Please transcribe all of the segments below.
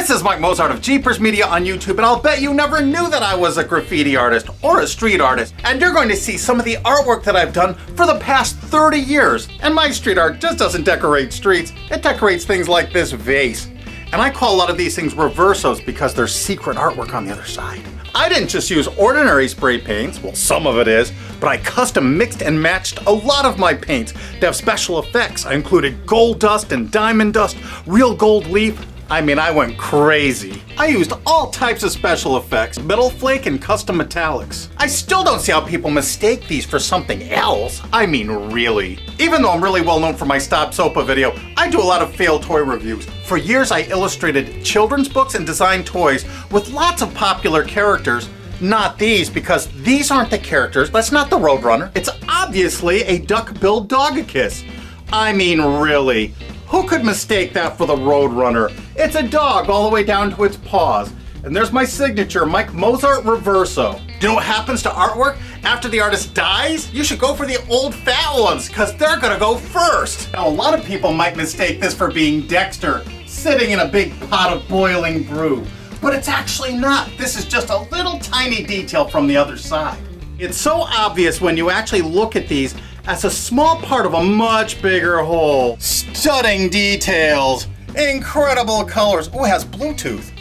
This is Mike Mozart of Jeepers Media on YouTube, and I'll bet you never knew that I was a graffiti artist or a street artist. And you're going to see some of the artwork that I've done for the past 30 years. And my street art just doesn't decorate streets, it decorates things like this vase. And I call a lot of these things reversos because there's secret artwork on the other side. I didn't just use ordinary spray paints, well some of it is, but I custom mixed and matched a lot of my paints to have special effects. I included gold dust and diamond dust, real gold leaf. I mean, I went crazy. I used all types of special effects, metal flake and custom metallics. I still don't see how people mistake these for something else. I mean, really. Even though I'm really well known for my Stop Sopa video, I do a lot of failed toy reviews. For years, I illustrated children's books and designed toys with lots of popular characters. Not these, because these aren't the characters. That's not the Roadrunner. It's obviously a duck-billed Dogicus. I mean, really. Who could mistake that for the Roadrunner? It's a dog all the way down to its paws. And there's my signature, Mike Mozart Reverso. Do you know what happens to artwork after the artist dies? You should go for the old fat ones, because they're gonna go first. Now, a lot of people might mistake this for being Dexter, sitting in a big pot of boiling brew. But it's actually not. This is just a little tiny detail from the other side. It's so obvious when you actually look at these as a small part of a much bigger whole. Stunning details, incredible colors. Oh, it has Bluetooth.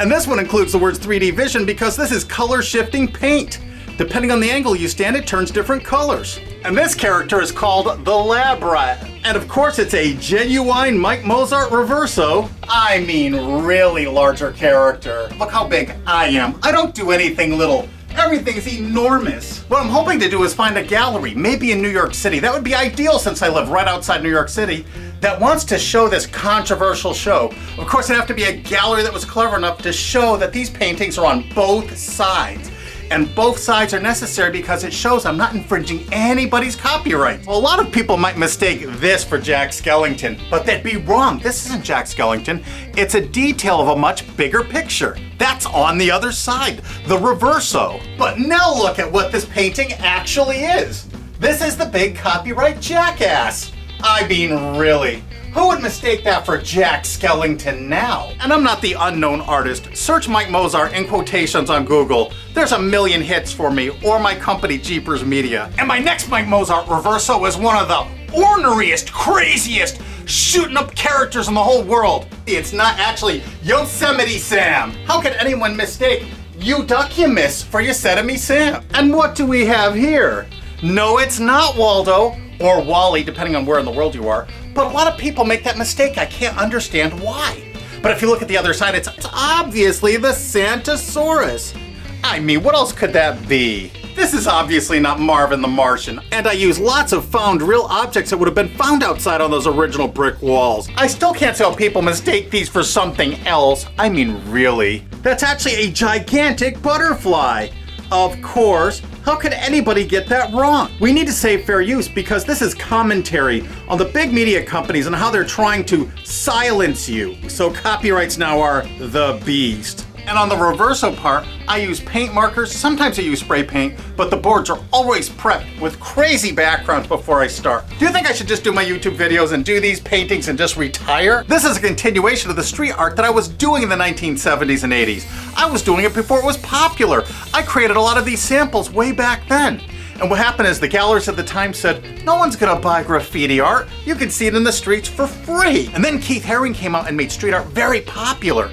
And this one includes the words 3D vision because this is color shifting paint. Depending on the angle you stand, it turns different colors. And this character is called the Lab Rat. And of course it's a genuine Mike Mozart Reverso. I mean, really larger character. Look how big I am. I don't do anything little. Everything's enormous. What I'm hoping to do is find a gallery, maybe in New York City. That would be ideal since I live right outside New York City, that wants to show this controversial show. Of course, it'd have to be a gallery that was clever enough to show that these paintings are on both sides. And both sides are necessary because it shows I'm not infringing anybody's copyright. Well, a lot of people might mistake this for Jack Skellington, but they'd be wrong. This isn't Jack Skellington. It's a detail of a much bigger picture. That's on the other side, the Reverso. But now look at what this painting actually is. This is the big copyright jackass. I mean, really. Who would mistake that for Jack Skellington now? And I'm not the unknown artist. Search Mike Mozart in quotations on Google. There's a million hits for me, or my company, Jeepers Media. And my next Mike Mozart Reverso is one of the orneriest, craziest, shooting up characters in the whole world. It's not actually Yosemite Sam. How could anyone mistake Euduckimus for Yosemite Sam? And what do we have here? No, it's not Waldo, or Wally, depending on where in the world you are. But a lot of people make that mistake. I can't understand why. But if you look at the other side, it's obviously the Santosaurus. I mean, what else could that be? This is obviously not Marvin the Martian, and I use lots of found real objects that would have been found outside on those original brick walls. I still can't see how people mistake these for something else. I mean, really. That's actually a gigantic butterfly. Of course. How could anybody get that wrong? We need to say fair use because this is commentary on the big media companies and how they're trying to silence you. So copyrights now are the beast. And on the Reverso part, I use paint markers, sometimes I use spray paint, but the boards are always prepped with crazy backgrounds before I start. Do you think I should just do my YouTube videos and do these paintings and just retire? This is a continuation of the street art that I was doing in the 1970s and 80s. I was doing it before it was popular. I created a lot of these samples way back then. And what happened is the galleries at the time said, no one's gonna buy graffiti art. You can see it in the streets for free. And then Keith Haring came out and made street art very popular.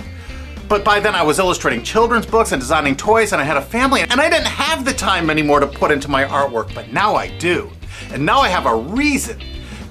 But by then I was illustrating children's books and designing toys and I had a family and I didn't have the time anymore to put into my artwork, but now I do. And now I have a reason.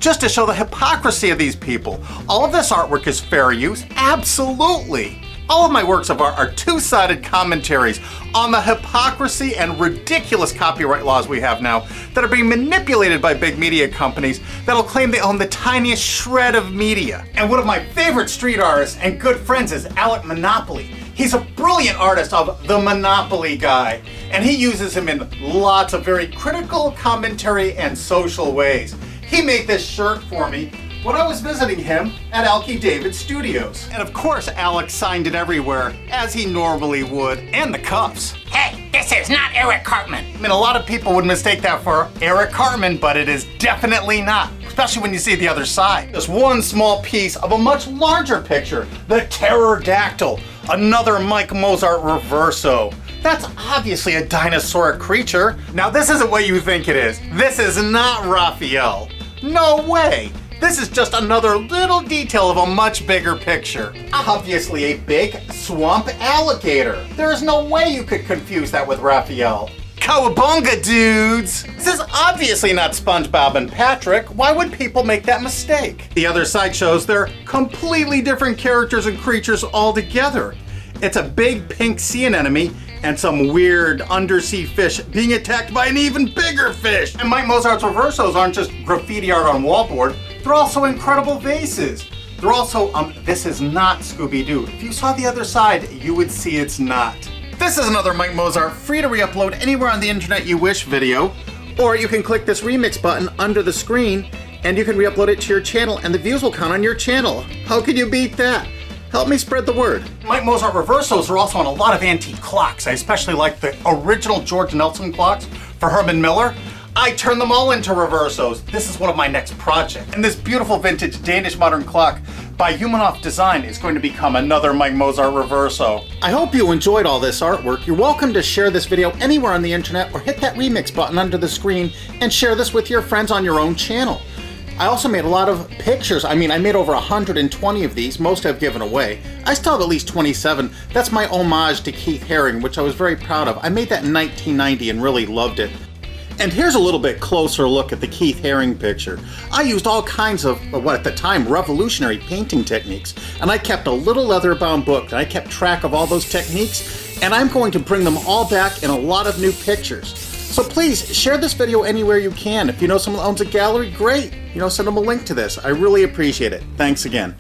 Just to show the hypocrisy of these people. All of this artwork is fair use, absolutely. All of my works of art are two-sided commentaries on the hypocrisy and ridiculous copyright laws we have now that are being manipulated by big media companies that'll claim they own the tiniest shred of media. And one of my favorite street artists and good friends is Alec Monopoly. He's a brilliant artist of the Monopoly Guy, and he uses him in lots of very critical commentary and social ways. He made this shirt for me when I was visiting him at Alki David Studios. And of course, Alex signed it everywhere, as he normally would, and the cuffs. Hey, this is not Eric Cartman. I mean, a lot of people would mistake that for Eric Cartman, but it is definitely not. especially when you see the other side. Just one small piece of a much larger picture, the pterodactyl, another Mike Mozart reverso. That's obviously a dinosauric creature. Now this isn't what you think it is. This is not Raphael. No way. This is just another little detail of a much bigger picture. Obviously a big swamp alligator. There is no way you could confuse that with Raphael. Cowabunga, dudes! This is obviously not SpongeBob and Patrick. Why would people make that mistake? The other side shows they're completely different characters and creatures altogether. It's a big pink sea anemone and some weird undersea fish being attacked by an even bigger fish. And Mike Mozart's reversos aren't just graffiti art on wallboard, they're also incredible vases. They're also, this is not Scooby-Doo. If you saw the other side, you would see it's not. This is another Mike Mozart free to re-upload anywhere on the internet you wish video, or you can click this remix button under the screen and you can re-upload it to your channel and the views will count on your channel. How can you beat that? Help me spread the word. Mike Mozart reversos are also on a lot of antique clocks. I especially like the original George Nelson clocks for Herman Miller. I turn them all into reversos. This is one of my next projects. And this beautiful vintage Danish modern clock by Humanoff Design is going to become another Mike Mozart reverso. I hope you enjoyed all this artwork. You're welcome to share this video anywhere on the internet or hit that remix button under the screen and share this with your friends on your own channel. I also made a lot of pictures. I made over 120 of these. Most I've given away. I still have at least 27. That's my homage to Keith Haring, which I was very proud of. I made that in 1990 and really loved it. And here's a little bit closer look at the Keith Haring picture. I used all kinds of, what at the time, revolutionary painting techniques. And I kept a little leather-bound book, and I kept track of all those techniques, and I'm going to bring them all back in a lot of new pictures. So please, share this video anywhere you can. If you know someone owns a gallery, great. Send them a link to this. I really appreciate it. Thanks again.